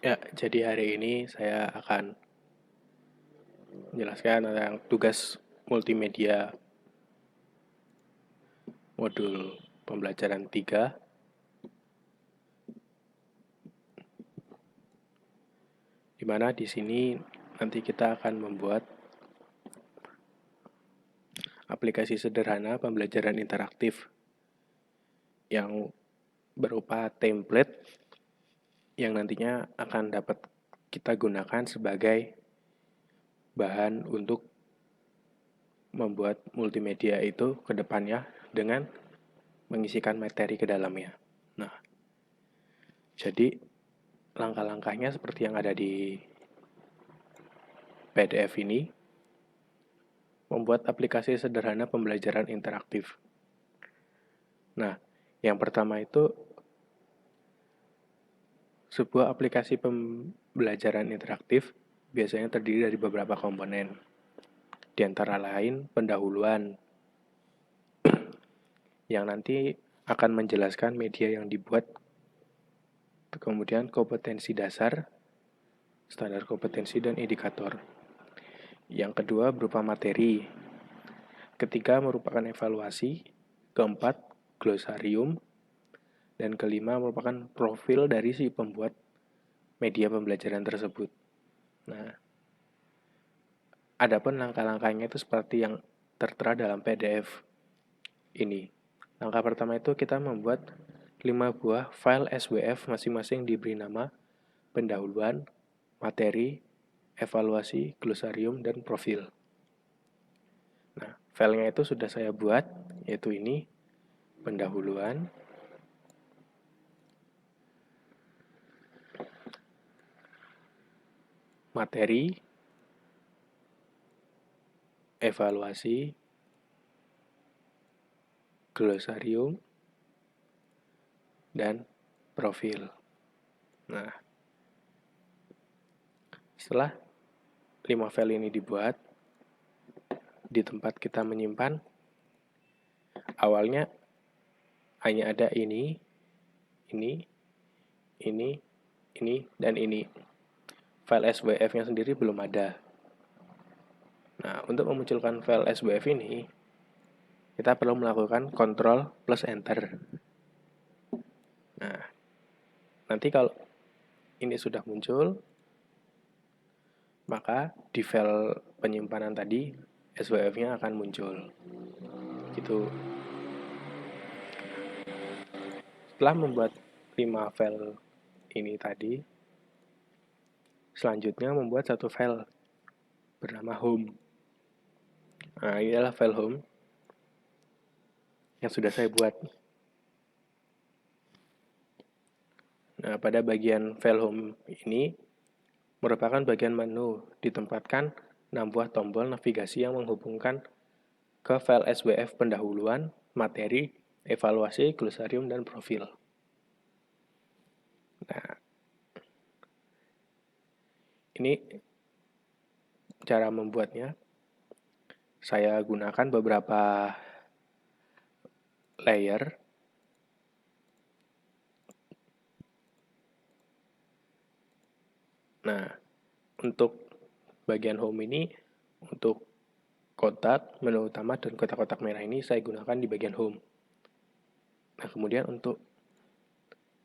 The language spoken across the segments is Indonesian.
Ya, jadi hari ini saya akan menjelaskan tentang tugas multimedia modul pembelajaran 3, di mana di sini nanti kita akan membuat aplikasi sederhana pembelajaran interaktif yang berupa template yang nantinya akan dapat kita gunakan sebagai bahan untuk membuat multimedia itu ke depannya dengan mengisikan materi ke dalamnya. Nah, jadi langkah-langkahnya seperti yang ada di PDF ini, membuat aplikasi sederhana pembelajaran interaktif. Nah, yang pertama itu sebuah aplikasi pembelajaran interaktif biasanya terdiri dari beberapa komponen, di antara lain pendahuluan, yang nanti akan menjelaskan media yang dibuat, kemudian kompetensi dasar, standar kompetensi, dan indikator. Yang kedua berupa materi, ketiga merupakan evaluasi, keempat glosarium, dan kelima merupakan profil dari si pembuat media pembelajaran tersebut. Nah, adapun langkah-langkahnya itu seperti yang tertera dalam PDF ini. Langkah pertama itu kita membuat 5 buah file SWF masing-masing diberi nama pendahuluan, materi, evaluasi, glosarium, dan profil. Nah, filenya itu sudah saya buat, yaitu ini, pendahuluan, materi, evaluasi, glosarium, dan profil. Nah, setelah 5 file ini dibuat, di tempat kita menyimpan, awalnya hanya ada ini, ini, dan ini. File SWF-nya sendiri belum ada. Nah, untuk memunculkan file SWF ini, kita perlu melakukan Ctrl plus Enter. Nah, nanti kalau ini sudah muncul, maka di file penyimpanan tadi, SWF-nya akan muncul. Gitu. Setelah membuat 5 file ini tadi, selanjutnya membuat satu file bernama home. Nah, ini adalah file home yang sudah saya buat. Nah, pada bagian file home ini merupakan bagian menu, ditempatkan 6 buah tombol navigasi yang menghubungkan ke file SWF pendahuluan, materi, evaluasi, glosarium, dan profil. Nah, ini cara membuatnya. Saya gunakan beberapa layer. Nah, untuk bagian home ini, untuk kotak, menu utama, dan kotak-kotak merah ini saya gunakan di bagian home. Nah, kemudian untuk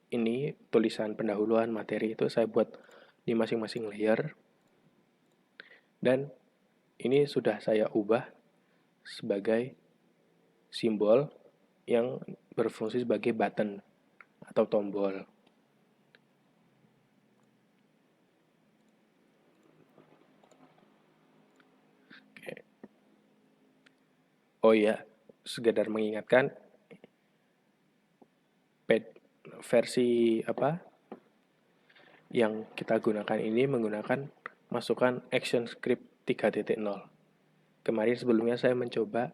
ini, tulisan pendahuluan materi itu saya buat di masing-masing layer. Dan ini sudah saya ubah sebagai simbol yang berfungsi sebagai button atau tombol. Oh iya, sekedar mengingatkan, versi yang kita gunakan ini menggunakan masukan ActionScript 3.0. Kemarin sebelumnya saya mencoba,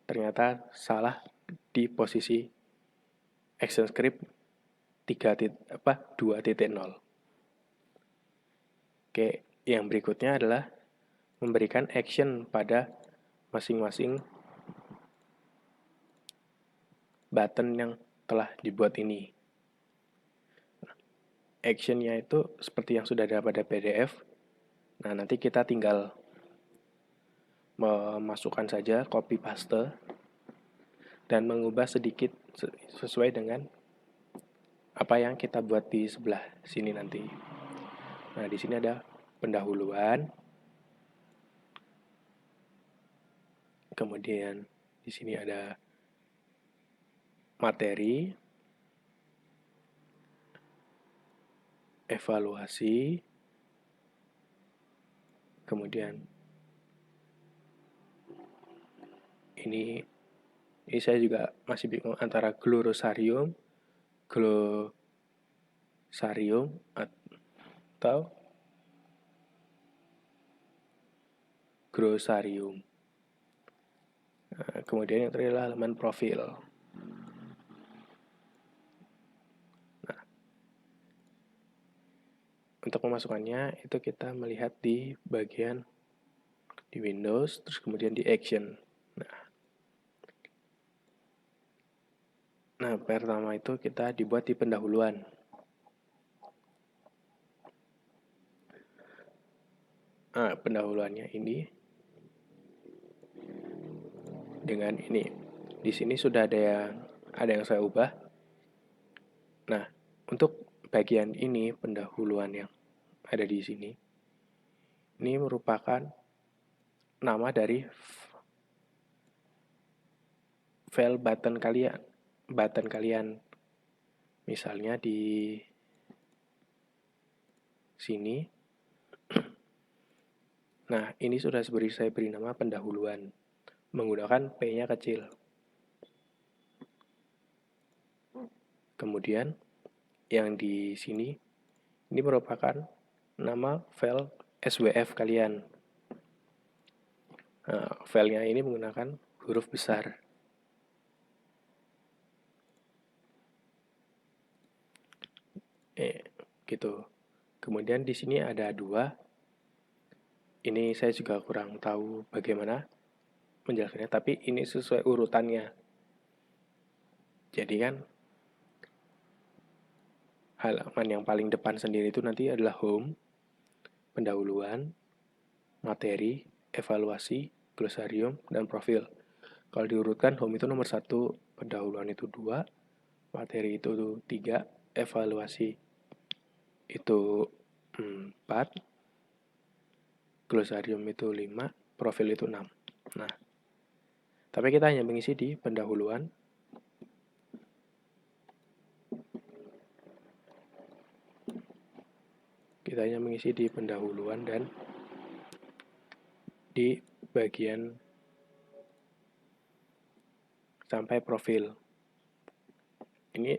ternyata salah di posisi ActionScript 2.0. Oke, yang berikutnya adalah memberikan action pada masing-masing button yang telah dibuat ini. Action-nya itu seperti yang sudah ada pada PDF. Nah, nanti kita tinggal memasukkan saja copy paste dan mengubah sedikit sesuai dengan apa yang kita buat di sebelah sini nanti. Nah, di sini ada pendahuluan. Kemudian di sini ada materi, evaluasi, kemudian ini saya juga masih bingung antara glosarium atau glossarium. Nah, kemudian yang terakhir adalah halaman profil. Nah, untuk memasukkannya itu kita melihat di bagian di Windows, terus kemudian di Action. Nah, pertama itu kita dibuat di pendahuluan. Nah, pendahuluannya ini dengan ini. Di sini sudah ada yang saya ubah. Nah, untuk bagian ini pendahuluan yang ada di sini, ini merupakan nama dari file button kalian. Misalnya di sini. Nah, ini sudah saya beri nama pendahuluan menggunakan P-nya kecil. Kemudian yang di sini ini merupakan nama file SWF kalian. Nah, filenya ini menggunakan huruf besar. Gitu. Kemudian di sini ada 2. Ini saya juga kurang tahu bagaimana menjelaskannya, tapi ini sesuai urutannya. Jadi kan halaman yang paling depan sendiri itu nanti adalah home, pendahuluan, materi, evaluasi, glosarium, dan profil. Kalau diurutkan, home itu nomor 1, pendahuluan itu 2, materi itu 3, evaluasi itu 4, glosarium itu 5, profil itu 6. Nah, tapi kita hanya mengisi di pendahuluan. Kita hanya mengisi di pendahuluan dan di bagian sampai profil. Ini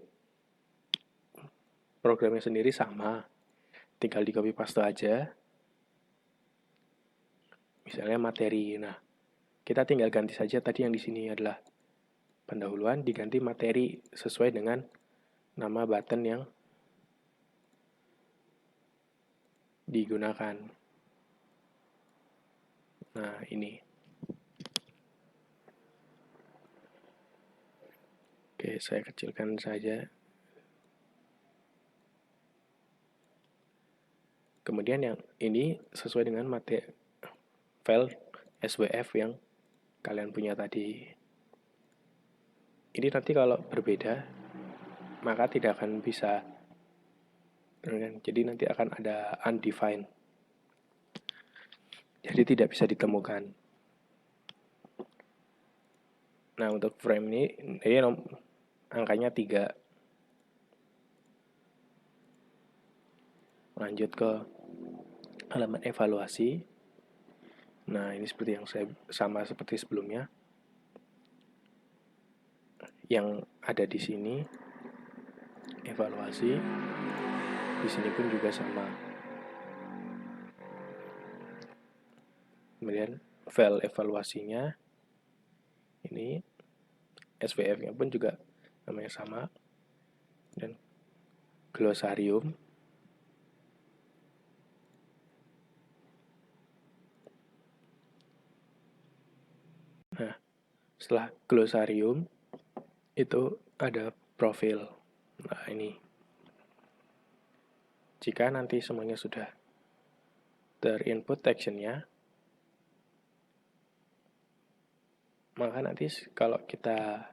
programnya sendiri sama, tinggal di copy paste aja. Misalnya materi. Nah, kita tinggal ganti saja tadi yang di sini adalah pendahuluan diganti materi sesuai dengan nama button yang digunakan. Nah, ini. Oke, saya kecilkan saja. Kemudian yang ini sesuai dengan file SWF yang kalian punya tadi. Ini nanti kalau berbeda, maka tidak akan bisa. Jadi nanti akan ada undefined. Jadi tidak bisa ditemukan. Nah, untuk frame ini angkanya 3. Lanjut ke halaman evaluasi. Nah, ini seperti yang sama seperti sebelumnya. Yang ada di sini evaluasi. Di sini pun juga sama. Kemudian file evaluasinya ini SVF-nya pun juga namanya sama. Dan glosarium. Nah, setelah glosarium itu ada profil. Nah, ini. jika nanti semuanya sudah terinput actionnya, maka nanti kalau kita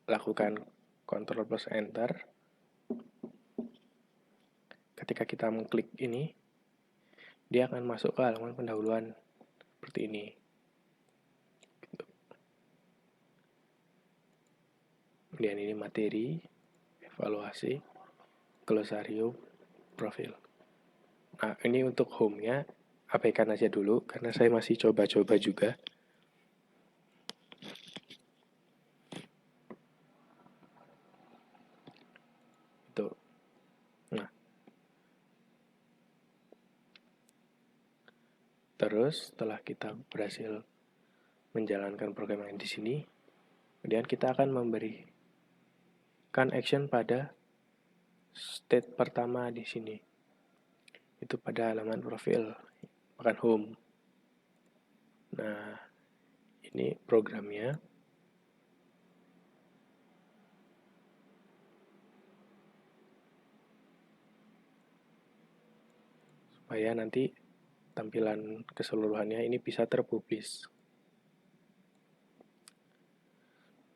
lakukan Ctrl plus Enter, ketika kita mengklik ini, dia akan masuk ke halaman pendahuluan seperti ini. Kemudian ini materi, evaluasi, glosarium, profil. Nah, ini untuk home-nya, abaikan aja dulu, karena saya masih coba-coba juga. Itu. Nah, terus setelah kita berhasil menjalankan program yang di sini, kemudian kita akan memberikan action pada state pertama di sini. Itu pada halaman profil, bukan home. Nah, ini programnya. Supaya nanti tampilan keseluruhannya ini bisa terpublish.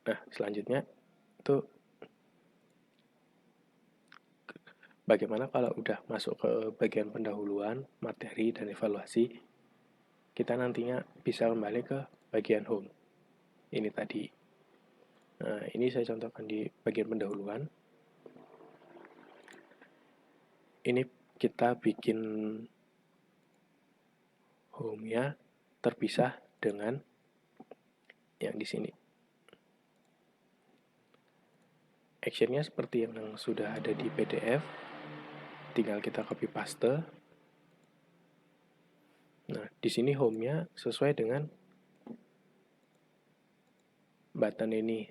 Nah, selanjutnya itu bagaimana kalau udah masuk ke bagian pendahuluan, materi, dan evaluasi, kita nantinya bisa kembali ke bagian home. Ini tadi. Nah, ini saya contohkan di bagian pendahuluan. Ini kita bikin home-nya terpisah dengan yang di sini. Action-nya seperti yang sudah ada di PDF, tinggal kita copy paste. Nah, di sini home-nya sesuai dengan button ini.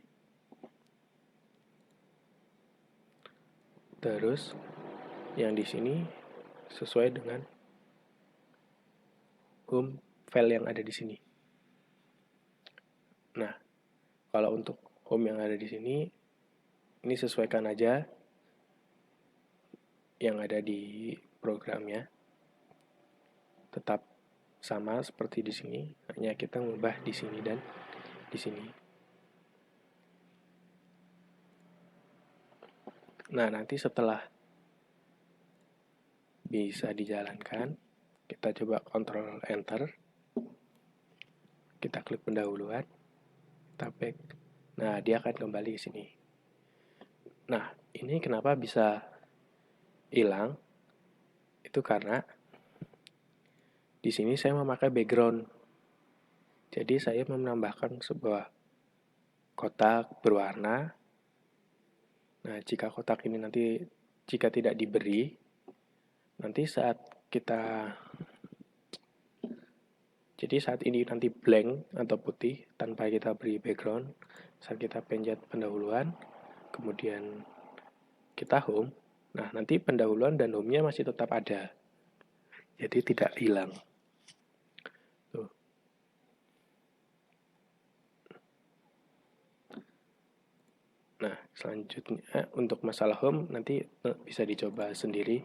Terus yang di sini sesuai dengan home file yang ada di sini. Nah, kalau untuk home yang ada di sini, ini sesuaikan aja yang ada di programnya. Tetap sama seperti di sini, hanya kita mengubah di sini dan di sini. Nah, nanti setelah bisa dijalankan, kita coba Ctrl Enter, kita klik pendahuluan, kita back. Nah, dia akan kembali ke sini. Nah, ini kenapa bisa hilang? Itu karena di sini saya memakai background. Jadi saya menambahkan sebuah kotak berwarna. Nah, jika kotak ini nanti jika tidak diberi, nanti saat ini nanti blank atau putih tanpa kita beri background, saat kita pencet pendahuluan, kemudian kita home, nah nanti pendahuluan dan home-nya masih tetap ada. Jadi tidak hilang. Tuh. Nah, selanjutnya untuk masalah home nanti bisa dicoba sendiri.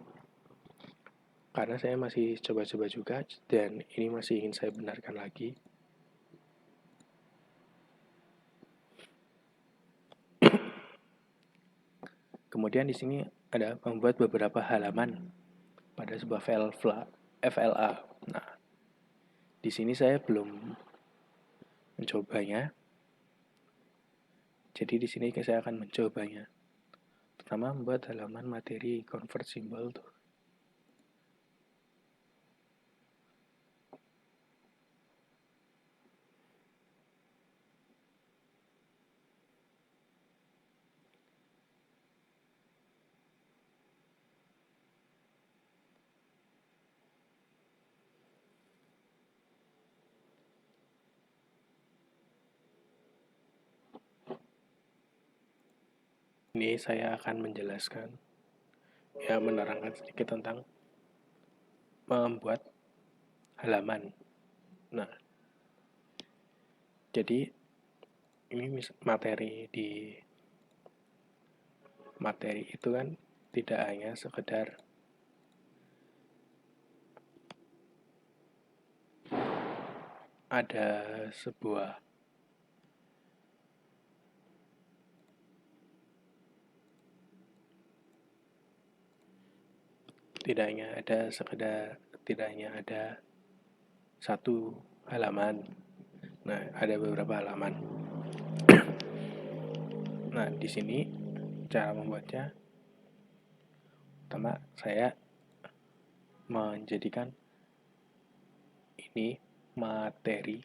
Karena saya masih coba-coba juga dan ini masih ingin saya benarkan lagi. Kemudian di sini ada membuat beberapa halaman pada sebuah file FLA. Nah, di sini saya belum mencobanya. Jadi di sini saya akan mencobanya. Pertama membuat halaman materi convert symbol tuh. Ini saya akan menjelaskan, ya menerangkan sedikit tentang membuat halaman. Nah, jadi ini materi itu kan tidak hanya sekedar ada sebuah tidak hanya ada satu halaman. Nah, ada beberapa halaman. Nah, di sini cara membuatnya, pertama saya menjadikan ini materi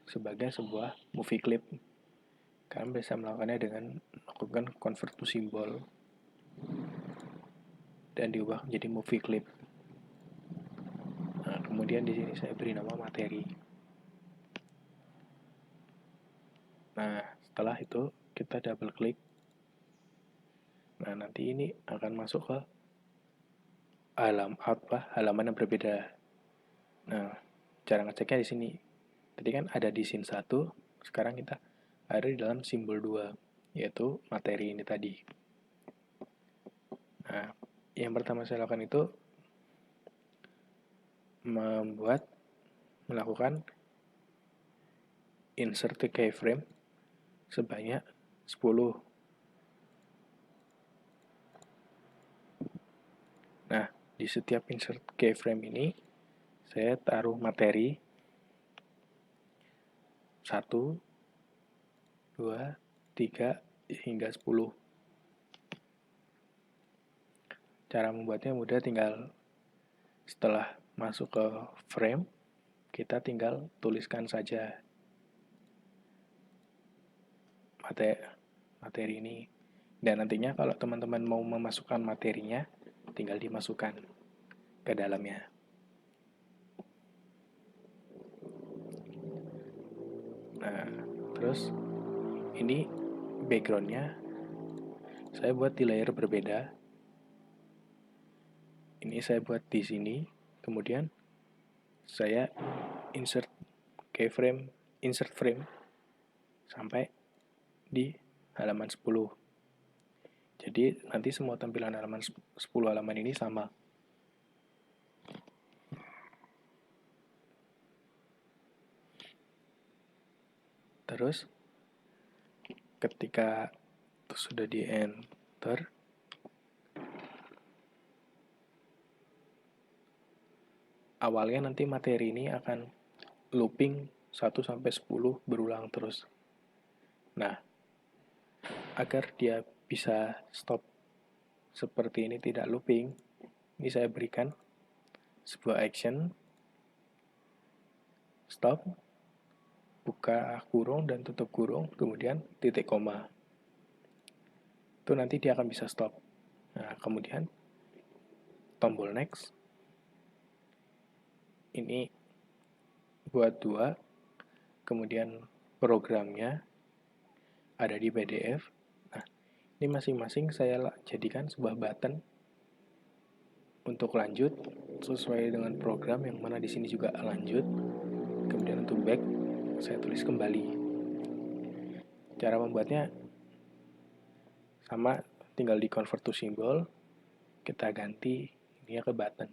sebagai sebuah movie clip. Kalian bisa melakukannya dengan melakukan convert to symbol dan diubah menjadi movie clip. Nah, kemudian di sini saya beri nama materi. Nah, setelah itu kita double klik. Nah, nanti ini akan masuk ke halaman yang berbeda. Nah, cara ngeceknya di sini. Tadi kan ada di scene 1, sekarang kita ada di dalam simbol 2, yaitu materi ini tadi. Nah, yang pertama saya lakukan itu melakukan insert to keyframe sebanyak 10. Nah, di setiap insert keyframe ini saya taruh materi 1, 2, 3, hingga 10. Cara membuatnya mudah, tinggal setelah masuk ke frame, kita tinggal tuliskan saja materi ini. Dan nantinya kalau teman-teman mau memasukkan materinya, tinggal dimasukkan ke dalamnya. Nah, terus ini backgroundnya saya buat di layer berbeda. Ini saya buat di sini, kemudian saya insert frame sampai di halaman 10. Jadi nanti semua tampilan halaman 10 halaman ini sama. Terus ketika itu sudah di enter, awalnya nanti materi ini akan looping 1 sampai 10 berulang terus. Nah, agar dia bisa stop seperti ini, tidak looping, ini saya berikan sebuah action stop, buka kurung dan tutup kurung, kemudian titik koma. Itu nanti dia akan bisa stop. Nah, kemudian tombol next ini buat 2, kemudian programnya ada di PDF. Nah, ini masing-masing saya jadikan sebuah button untuk lanjut sesuai dengan program, yang mana di sini juga lanjut. Kemudian untuk back saya tulis kembali. Cara membuatnya sama, tinggal di convert to symbol, kita ganti ini ke button.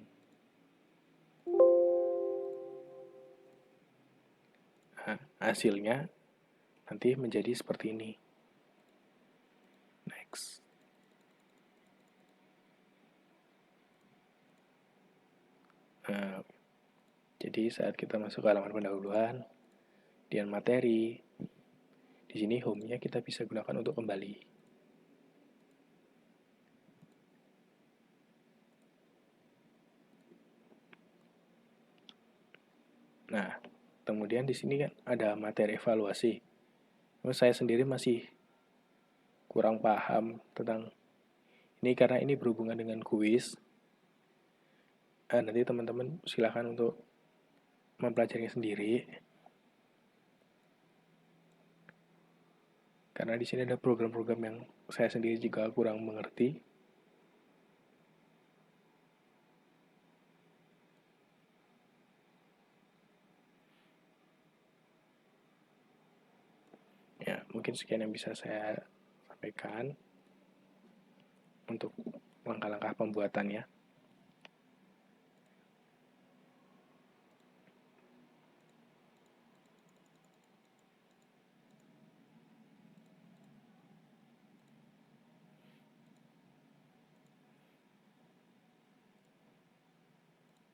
Nah, hasilnya nanti menjadi seperti ini. Next. Nah, jadi saat kita masuk ke halaman pendahuluan, kemudian materi, di sini home-nya kita bisa gunakan untuk kembali. Nah, kemudian di sini kan ada materi evaluasi. Saya sendiri masih kurang paham tentang ini karena ini berhubungan dengan kuis. Nanti teman-teman silakan untuk mempelajarinya sendiri. Karena di sini ada program-program yang saya sendiri juga kurang mengerti. Ya, mungkin sekian yang bisa saya sampaikan untuk langkah-langkah pembuatannya.